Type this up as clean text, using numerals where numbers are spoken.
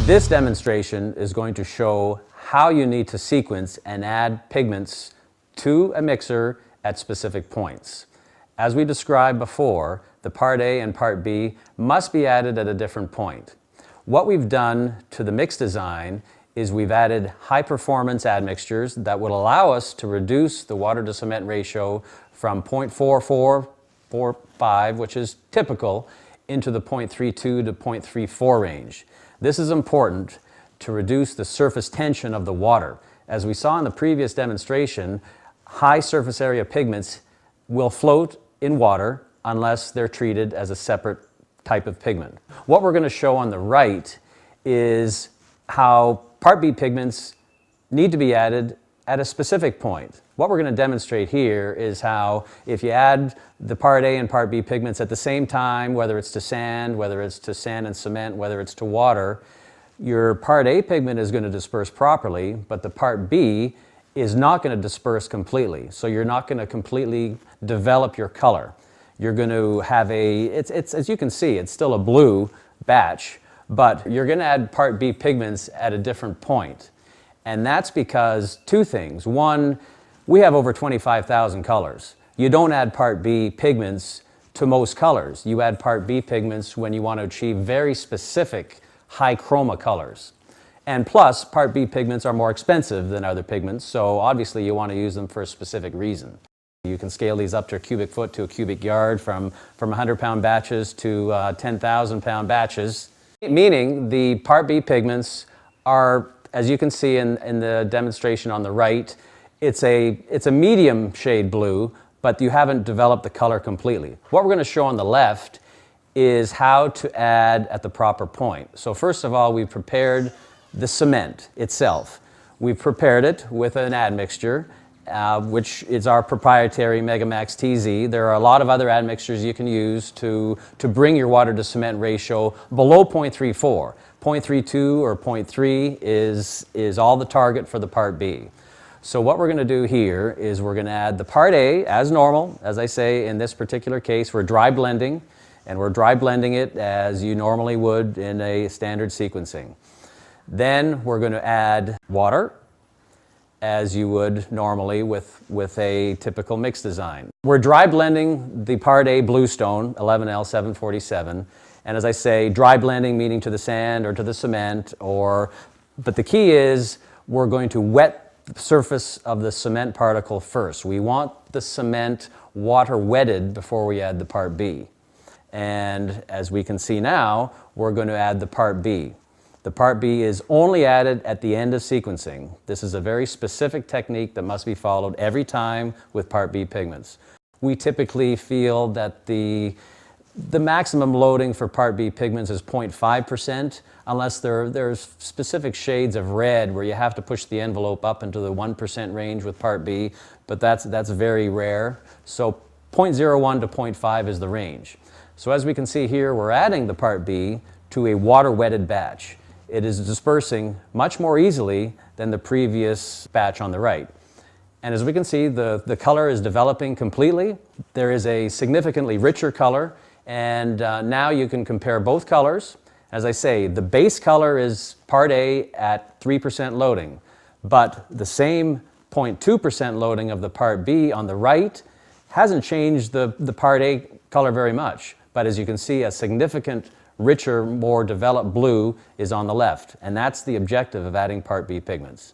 This demonstration is going to show how you need to sequence and add pigments to a mixer at specific points. As we described before, the Part A and Part B must be added at a different point. What we've done to the mix design is we've added high-performance admixtures that will allow us to reduce the water-to-cement ratio from 0.4445, which is typical, into the 0.32 to 0.34 range. This is important to reduce the surface tension of the water. As we saw in the previous demonstration, high surface area pigments will float in water unless they're treated as a separate type of pigment. What we're going to show on the right is how Part B pigments need to be added at a specific point. What we're going to demonstrate here is how if you add the Part A and Part B pigments at the same time, whether it's to sand, whether it's to sand and cement, whether it's to water, your Part A pigment is going to disperse properly, but the Part B is not going to disperse completely. So you're not going to completely develop your color. You're going to have it's as you can see, it's still a blue batch, but you're going to add Part B pigments at a different point. And that's because two things. One, we have over 25,000 colors. You don't add Part B pigments to most colors. You add Part B pigments when you want to achieve very specific high chroma colors. And plus, Part B pigments are more expensive than other pigments, so obviously you want to use them for a specific reason. You can scale these up to a cubic foot to a cubic yard, from 100-pound batches to 10,000-pound batches, meaning the Part B pigments are, as you can see in the demonstration on the right, it's a medium shade blue, but you haven't developed the color completely. What we're going to show on the left is how to add at the proper point. So first of all, we've prepared the cement itself. We've prepared it with an admixture, which is our proprietary MegaMax TZ. There are a lot of other admixtures you can use to bring your water to cement ratio below 0.34. 0.32 or 0.3 is all the target for the Part B. So what we're going to do here is we're going to add the Part A as normal. As I say, in this particular case, we're dry blending, and we're dry blending it as you normally would in a standard sequencing. Then we're going to add water, as you would normally with a typical mix design. We're dry blending the Part A bluestone, 11L747, and as I say, dry blending meaning to the sand or to the cement, but the key is we're going to wet the surface of the cement particle first. We want the cement water wetted before we add the Part B. And as we can see now, we're going to add the Part B. The Part B is only added at the end of sequencing. This is a very specific technique that must be followed every time with Part B pigments. We typically feel that the maximum loading for Part B pigments is 0.5%, unless there's specific shades of red where you have to push the envelope up into the 1% range with Part B, but that's very rare. So 0.01 to 0.5 is the range. So as we can see here, we're adding the Part B to a water-wetted batch. It is dispersing much more easily than the previous batch on the right. And as we can see, the color is developing completely. There is a significantly richer color, and now you can compare both colors. As I say, the base color is Part A at 3% loading, but the same 0.2% loading of the Part B on the right hasn't changed the Part A color very much. But as you can see, a significant richer, more developed blue is on the left, and that's the objective of adding Part B pigments.